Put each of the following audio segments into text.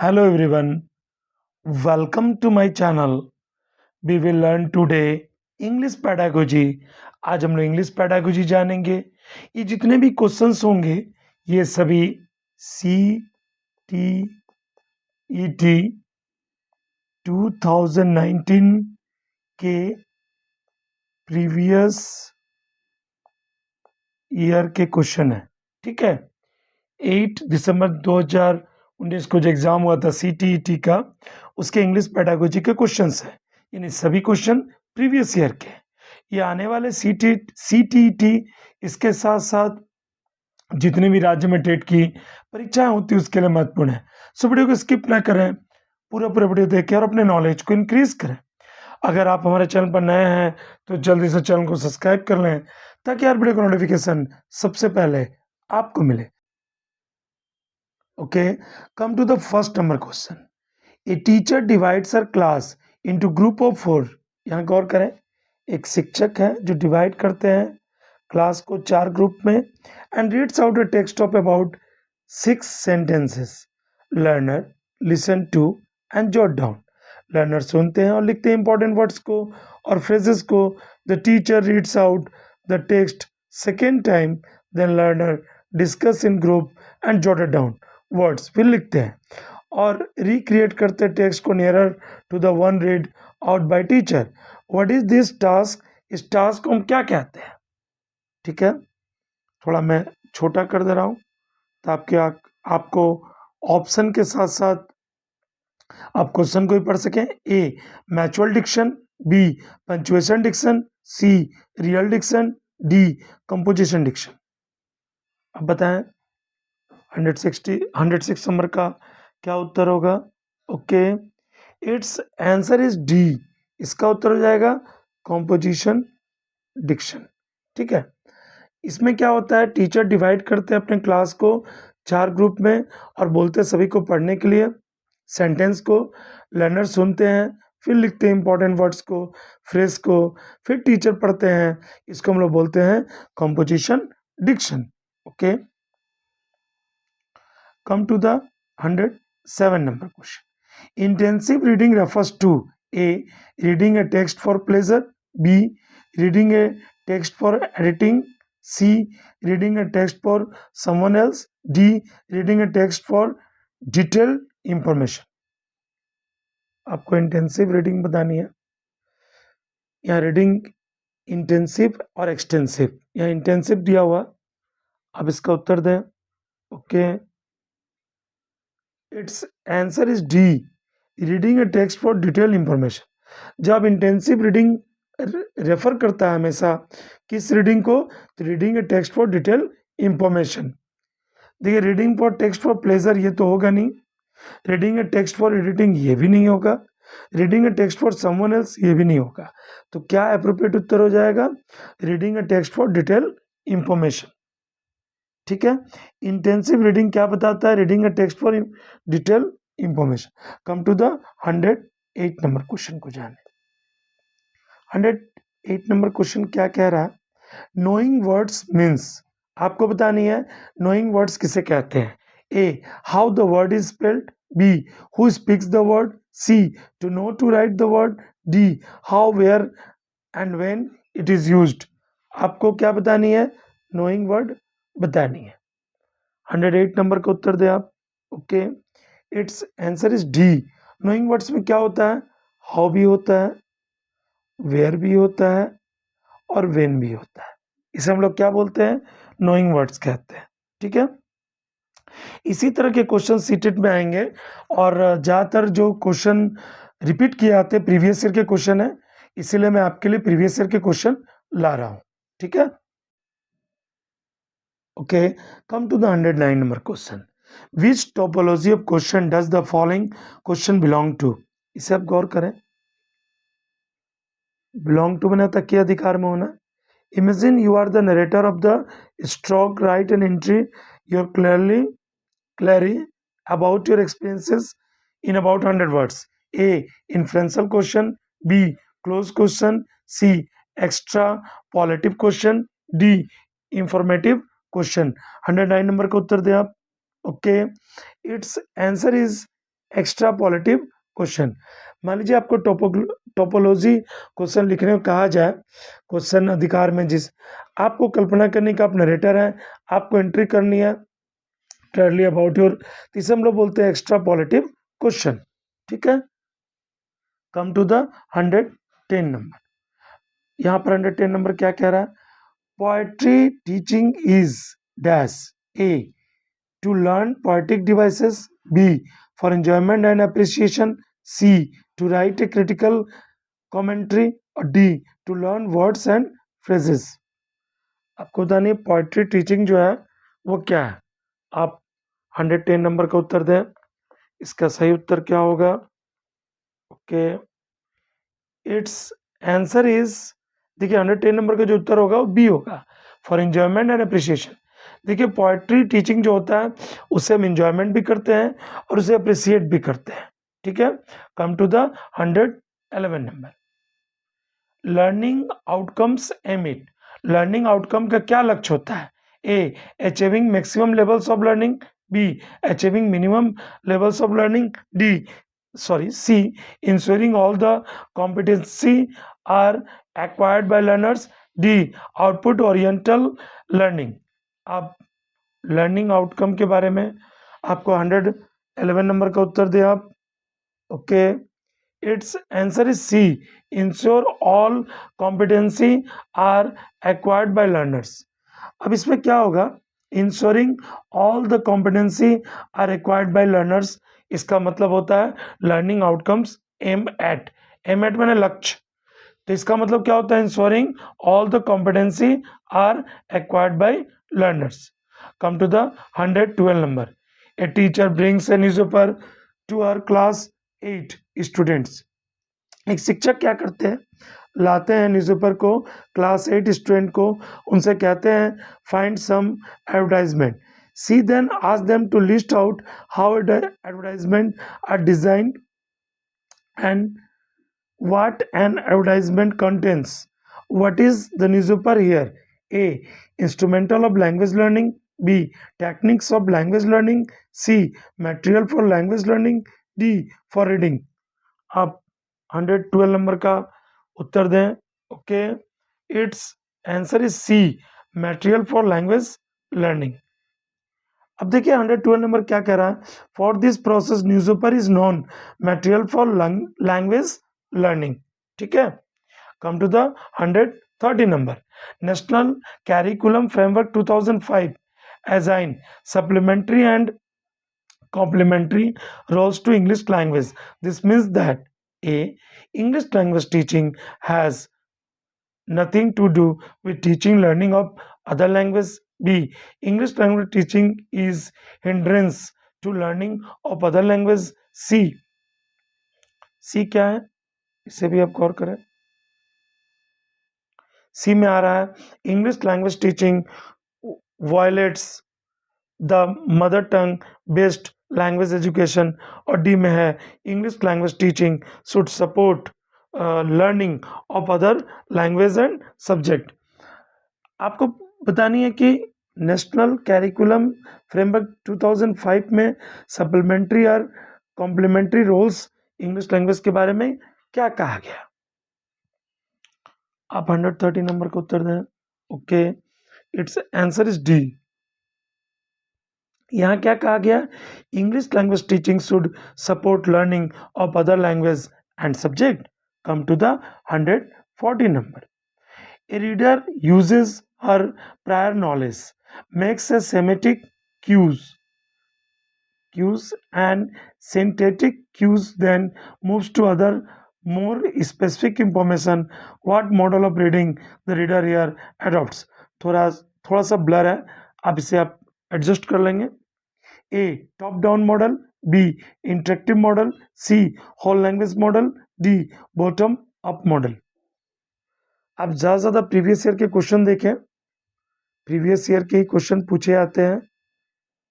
Hello everyone, welcome to my channel. We will learn today English pedagogy. आज हम लोग English pedagogy जानेंगे। ये जितने भी क्वेश्चंस होंगे ये सभी सी टी ई टी 2019 के प्रीवियस ईयर के क्वेश्चन है। ठीक है, 8 दिसंबर 2019 को जो एग्जाम हुआ था CTET का, उसके इंग्लिश पेडागोजी के क्वेश्चंस हैं। यानी सभी क्वेश्चन प्रीवियस ईयर के। ये आने वाले CTET इसके साथ साथ जितने भी राज्य में टेट की परीक्षाएं होती है उसके लिए महत्वपूर्ण है। सो वीडियो को स्किप ना करें, पूरा वीडियो देखें और अपने नॉलेज को इंक्रीज करें। अगर आप हमारे चैनल पर नए हैं तो जल्दी से चैनल को सब्सक्राइब कर लें ताकि हर वीडियो का नोटिफिकेशन सबसे पहले आपको मिले। Okay, come to the first number question. A teacher divides her class into group of 4. यहाँ गौर करें, एक शिक्षक है जो डिवाइड करते हैं क्लास को 4 ग्रुप में and reads out a text of about 6 sentences. Learner listen to and jot down. Learner सुनते हैं और लिखते हैं इंपॉर्टेंट वर्ड्स को और फ्रेजेस को. The teacher reads out the text second time, then learner discuss in group and jot down words. फिर लिखते हैं और रिक्रिएट करते हैं टेक्स्ट को nearer to the one read out by teacher. What is this task? इस task को हम क्या कहते हैं? ठीक है, थोड़ा मैं छोटा कर दे रहा हूँ ताकि आपको ऑप्शन के साथ साथ आप क्वेश्चन को भी पढ़ सकें. A mutual diction, B punctuation diction, C real diction, D composition diction. अब बताएं 106 नंबर का क्या उत्तर होगा? Okay, it's answer is D. इसका उत्तर हो जाएगा कॉम्पोजिशन डिक्शन. ठीक है, इसमें क्या होता है, टीचर डिवाइड करते हैं अपने क्लास को 4 ग्रुप में और बोलते हैं सभी को पढ़ने के लिए सेंटेंस को. लर्नर सुनते हैं, फिर लिखते हैं इंपॉर्टेंट वर्ड्स को, फ्रेज को, फिर टीचर पढ़ते हैं. इसको हम लोग बोलते हैं composition diction. Okay, come to the 107 number question. Intensive reading refers to A. Reading a text for pleasure, B. Reading a text for editing, C. Reading a text for someone else, D. Reading a text for detailed information. आपको intensive reading बतानी है. यहाँ reading intensive और extensive, यहाँ intensive दिया हुआ, अब इसका उत्तर दें. Okay, it's answer is D, reading a text for detail information. जब इंटेंसिव रीडिंग रेफर करता है हमेशा किस रीडिंग को, तो reading a text for detail information. देखिए, reading for text for pleasure ये तो होगा नहीं, reading a text for editing ये भी नहीं होगा, reading a text for someone else ये भी नहीं होगा. तो क्या अप्रोप्रिएट उत्तर हो जाएगा? Reading a text for detail information. ठीक है, इंटेंसिव रीडिंग क्या बताता है? Reading a text for detail information. Come to the 108 number question को जाने. 108 नंबर क्वेश्चन क्या कह रहा है? Knowing words means. आपको बतानी है नोइंग वर्ड्स किसे कहते हैं. A how the word is spelled, B who speaks the word, C to know to write the word, D how where and when it is used. आपको क्या बतानी है? नोइंग वर्ड बतानी है. 108 नंबर का उत्तर दे आप. Okay, it's answer is D. Knowing words में क्या होता है? हाउ भी होता है, वेयर भी होता है और व्हेन भी होता है. इसे हम लोग क्या बोलते हैं? नोइंग वर्ड्स कहते हैं. ठीक है, इसी तरह के क्वेश्चन सीटेट में आएंगे और ज़्यादातर जो क्वेश्चन रिपीट किए आते हैं प्रीवियस ईयर के क्वेश्चन है, इसीलिए मैं आपके लिए प्रीवियस ईयर के क्वेश्चन ला रहा हूँ. ठीक है, okay, come to the 109 number question. Which topology of question does the following question belong to? इसे आप गौर करें. belong to मैंने तक के अधिकार में होना. Imagine you are the narrator of the stroke, write an entry your clearly about your experiences in about 100 words. A inferential question, B closed question, C extrapolative question, D informative question. 109 number का उत्तर दें आप. Okay, it's answer is extrapolative question. मान लीजिए आपको topology question लिखने को कहा जाए, क्वेश्चन अधिकार में जिस आपको कल्पना करने का आप नरेटर है, आपको एंट्री करनी है क्लियरली अबाउट योर, इसे हम लोग बोलते हैं एक्स्ट्रापोलेटिव क्वेश्चन। ठीक है, कम टू द 110 नंबर। यहाँ पर 110 नंबर क्या कह रहा है? Poetry teaching is dash A to learn poetic devices, B for enjoyment and appreciation, C to write a critical commentary, और D to learn words and phrases। आपको बता नहीं पोएट्री टीचिंग जो है वो क्या है। आप 110 नंबर का उत्तर दें। इसका सही उत्तर क्या होगा? ओके, इट्स आंसर इज, देखिए 110 नंबर का जो उत्तर होगा वो बी होगा, फॉर एंजॉयमेंट एंड अप्रिसिएशन। देखिए पोएट्री टीचिंग जो होता है उससे हम इंजॉयमेंट भी करते हैं और उसे अप्रिसिएट भी करते हैं। ठीक है, come to the 111 number. Learning outcomes aim at, learning outcome का क्या लक्ष्य होता है? A achieving maximum levels of learning, B achieving minimum levels of learning, C ensuring all the competency are acquired by learners, D output oriental learning। आप learning outcome के बारे में आपको 111 नंबर का उत्तर दें आप। Okay, it's answer is C, ensure all competency are acquired by learners. अब इसमें क्या होगा? Ensuring all the competency are acquired by learners, इसका मतलब होता है लर्निंग आउटकम्स एम एट मैंने लक्ष्य, तो इसका मतलब क्या होता है? Ensuring all the competency are acquired by learners। Come to the 112 number। A teacher brings a newspaper to her class 8 students। एक शिक्षक क्या करते हैं? लाते हैं न्यूज़पेपर को क्लास 8 स्टूडेंट को, उनसे कहते हैं find some advertisement. See then ask them to list out how advertisement are designed and what an advertisement contains। What is the newspaper here? A instrumental of language learning, B techniques of language learning, C material for language learning, D for reading। आप 112 number का उत्तर दें। Okay, it's answer is C, material for language learning. अब देखिए 112 number क्या कह रहा है? For this process newspaper is non material for language learning. ठीक है, come to the 130 number. National curriculum framework 2005 assign supplementary and complementary roles to English language। This means that A English language teaching has nothing to do with teaching learning of other language, B English language teaching is hindrance to learning of other language, C क्या है? इसे भी आप गौर करें। सी में आ रहा है English language teaching violets the mother tongue based language education, और डी में है English language teaching should support learning of other language and subject. आपको बतानी है कि नेशनल कैरिकुलम फ्रेमवर्क 2005 में सप्लीमेंट्री और कॉम्प्लीमेंट्री रोल्स इंग्लिश लैंग्वेज के बारे में क्या कहा गया। आप 130 नंबर का उत्तर दें। Okay, it's answer is D. यहाँ क्या कहा गया? English language teaching should support learning of other language and subject. Come to the 140 number. A reader uses her prior knowledge, makes a semantic cues and syntactic cues, then moves to other more specific information। What model of reading the reader here adopts? थोड़ा सा blur है, आप इसे आप adjust कर लेंगे। A top down model, B interactive model, C whole language model, D bottom up model. आप ज़्यादा से ज़्यादा प्रीवियस ईयर के क्वेश्चन देखें, प्रीवियस ईयर के ही क्वेश्चन पूछे जाते हैं,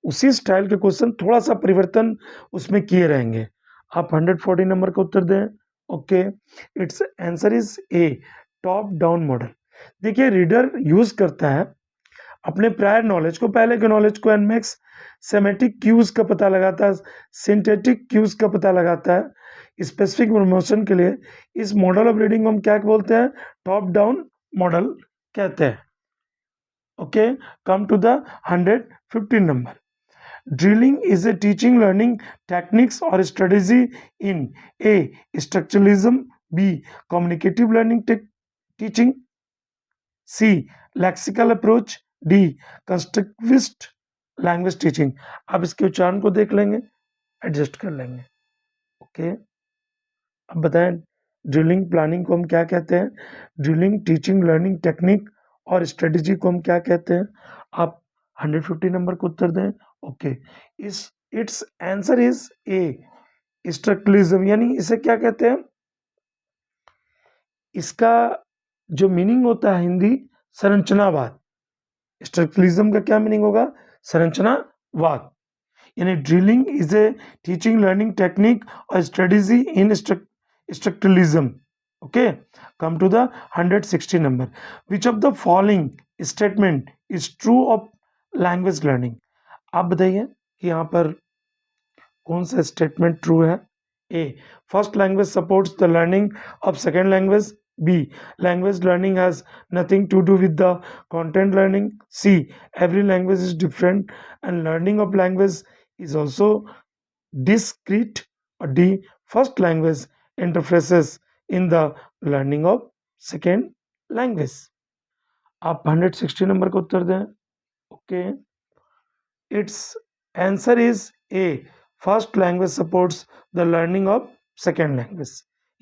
उसी स्टाइल के क्वेश्चन थोड़ा सा परिवर्तन उसमें किए रहेंगे। आप 140 नंबर का उत्तर दें। Okay, it's answer is A top down model. देखिए रीडर यूज करता है अपने प्रायर नॉलेज को, पहले के नॉलेज को एनमैक्स सेमेटिक क्यूज का पता लगाता है, सिंथेटिक क्यूज का पता लगाता है स्पेसिफिक प्रमोशन के लिए। इस मॉडल ऑफ रीडिंग को हम क्या बोलते हैं? टॉप डाउन मॉडल कहते हैं। Okay, come to the 115 number. Drilling is a teaching learning techniques or strategy in A. Structuralism, B. Communicative learning teaching, C. Lexical approach, D. Constructivist language teaching। आप इसके उच्चारण को देख लेंगे, एडजस्ट कर लेंगे। ओके, अब बताएं ड्रिलिंग प्लानिंग को हम क्या कहते हैं, ड्रिलिंग टीचिंग लर्निंग टेक्निक और स्ट्रेटेजी को हम क्या कहते हैं। आप 150 नंबर को उत्तर दें। Okay, it's answer is A, structuralism. यानी इसे क्या कहते हैं? इसका जो मीनिंग होता है हिंदी, संरचनावाद। स्ट्रक्चरलिज्म का क्या मीनिंग होगा? संरचनावाद। यानी drilling is a teaching learning technique और strategy in structuralism. Okay, come to the 160 number. Which of the following statement is true of language learning? आप बताइए कि यहाँ पर कौन सा स्टेटमेंट ट्रू है। A, first language supports the learning of second language. B, language learning has nothing to do with the content learning. C, every language is different and learning of language is also discrete। और D, first language interfaces in the learning of second language. आप 160 number का उत्तर दें। Okay, it's answer is A, first language supports the learning of second language.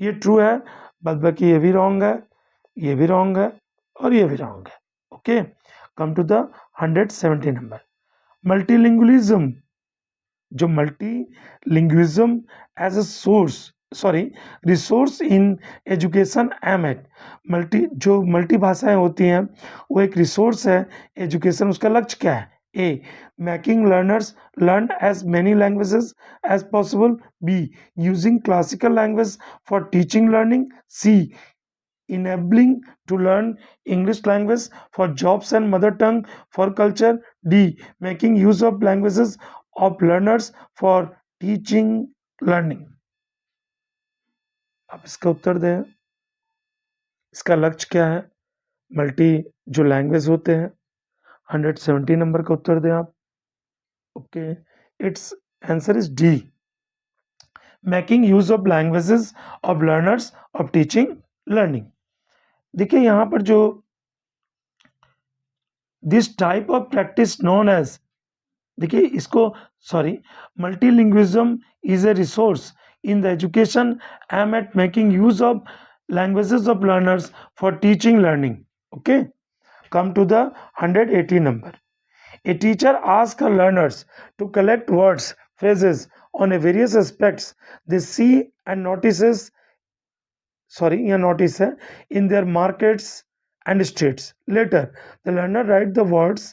ये true है, बाद बाकी ये भी रॉन्ग है, ये भी रॉन्ग है और ये भी रॉन्ग है। Okay, come to the 170 number. Multilingualism, जो multilingualism as a resource in education aim at. जो मल्टी भाषाएं होती हैं वो एक रिसोर्स है एजुकेशन। उसका लक्ष्य क्या है? A, making learners learn as many languages as possible. B, using classical language for teaching learning. C, enabling to learn English language for jobs and mother tongue for culture. D, making use of languages of learners for teaching learning। आप इसका उत्तर दें। इसका लक्ष्य क्या है? Multi जो language होते हैं। 170 नंबर का उत्तर दें आप। Okay, it's answer is D, making use of languages of learners of teaching learning. देखिए यहाँ पर जो this type of practice known as, देखिए इसको multilingualism is a resource in the education aim at making use of languages of learners for teaching learning. Okay, come to the 180 number. A teacher ask her learners to collect words phrases on a various aspects they see and notice है in their markets and streets. Later, the learner write the words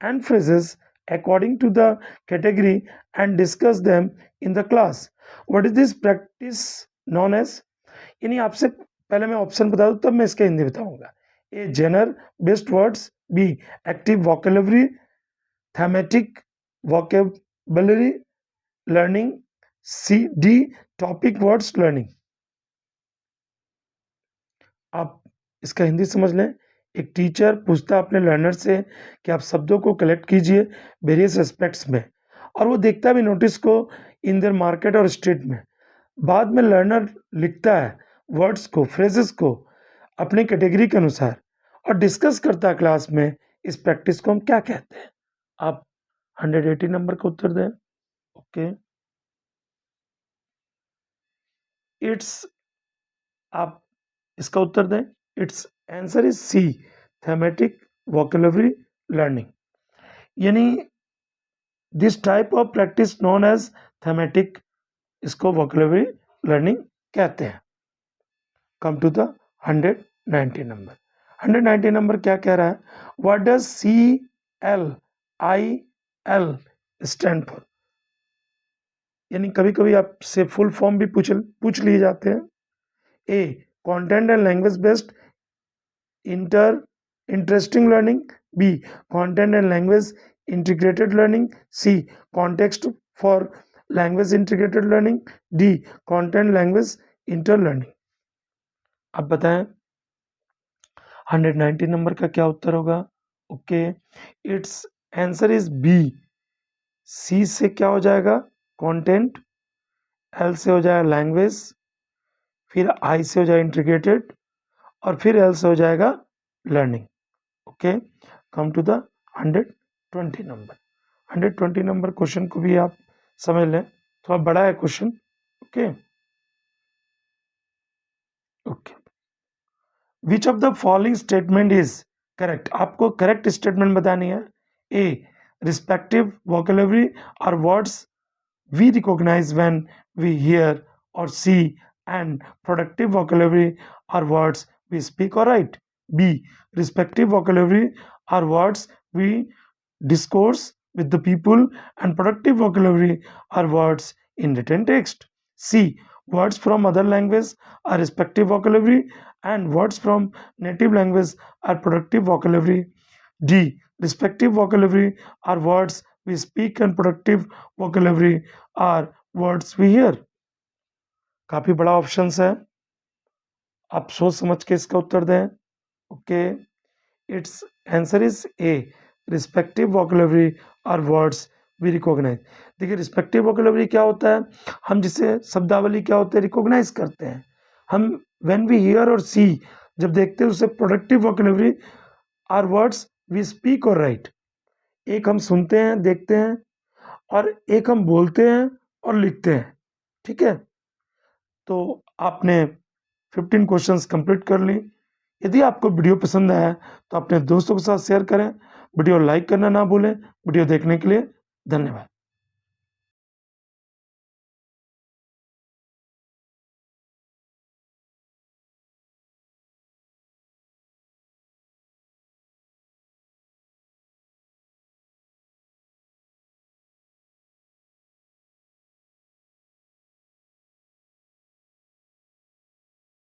and phrases according to the category and discuss them in the class. What is this practice known as? यानी आपसे पहले मैं option बता दूं तब मैं इसका हिंदी बताऊंगा। A, genre based words. B, active vocabulary thematic vocabulary learning. C, D, topic words learning. आप इसका हिंदी समझ लें। एक टीचर पूछता है अपने लर्नर से कि आप शब्दों को कलेक्ट कीजिए वेरियस एस्पेक्ट्स में, और वो देखता भी नोटिस को इन देयर मार्केट और स्ट्रीट में। बाद में लर्नर लिखता है वर्ड्स को, फ्रेजेस को अपनी कैटेगरी के अनुसार और डिस्कस करता है क्लास में। इस प्रैक्टिस को हम क्या कहते हैं? आप 180 नंबर का उत्तर दें। ओके, आप इसका उत्तर दें। Its answer is C, thematic vocabulary learning. यानी this type of practice known as thematic, इसको वोकैबुलरी लर्निंग कहते हैं। Come to the 190 number. 190 number क्या कह रहा है? What does CLIL stand for? यानी कभी कभी आपसे फुल फॉर्म भी पूछ लिए जाते हैं। A, content and language based interesting learning. B. Content and language integrated learning. C. Context for language integrated learning. D. Content language interlearning. अब बताएं 190 नंबर का क्या उत्तर होगा? Okay, it's answer is B. C से क्या हो जाएगा? कंटेंट, एल से हो जाएगा लैंग्वेज, फिर आई से हो जाएगा इंटीग्रेटेड, और फिर एल से हो जाएगा learning. Okay, come to the 120 number. 120 number question को भी आप समझ लें, थोड़ा बड़ा है question. Okay okay, which of the following statement is correct? आपको करेक्ट स्टेटमेंट बतानी है। A, respective vocabulary are words we recognize when we hear, or see, and productive vocabulary are words we speak or write. B, respective vocabulary are words we discourse with the people, and productive vocabulary are words in written text. C, words from other language are respective vocabulary, and words from native language are productive vocabulary. D, respective vocabulary are words we speak, and productive vocabulary are words we hear. काफी बड़ा options है, आप सोच समझ के इसका उत्तर दें। Okay, it's answer is A, respective vocabulary are words we recognize. देखिए रिस्पेक्टिव वोकैबुलरी क्या होता है? हम जिसे शब्दावली क्या होते हैं रिकॉग्नाइज करते हैं। हम व्हेन वी हियर और सी जब देखते हैं उसे productive vocabulary are words we speak और राइट। एक हम सुनते हैं देखते हैं, और एक हम बोलते हैं और लिखते हैं। ठीक है, तो आपने 15 क्वेश्चंस कंप्लीट कर ली। यदि आपको वीडियो पसंद आया तो अपने दोस्तों के साथ शेयर करें। वीडियो लाइक करना ना भूलें। वीडियो देखने के लिए धन्यवाद।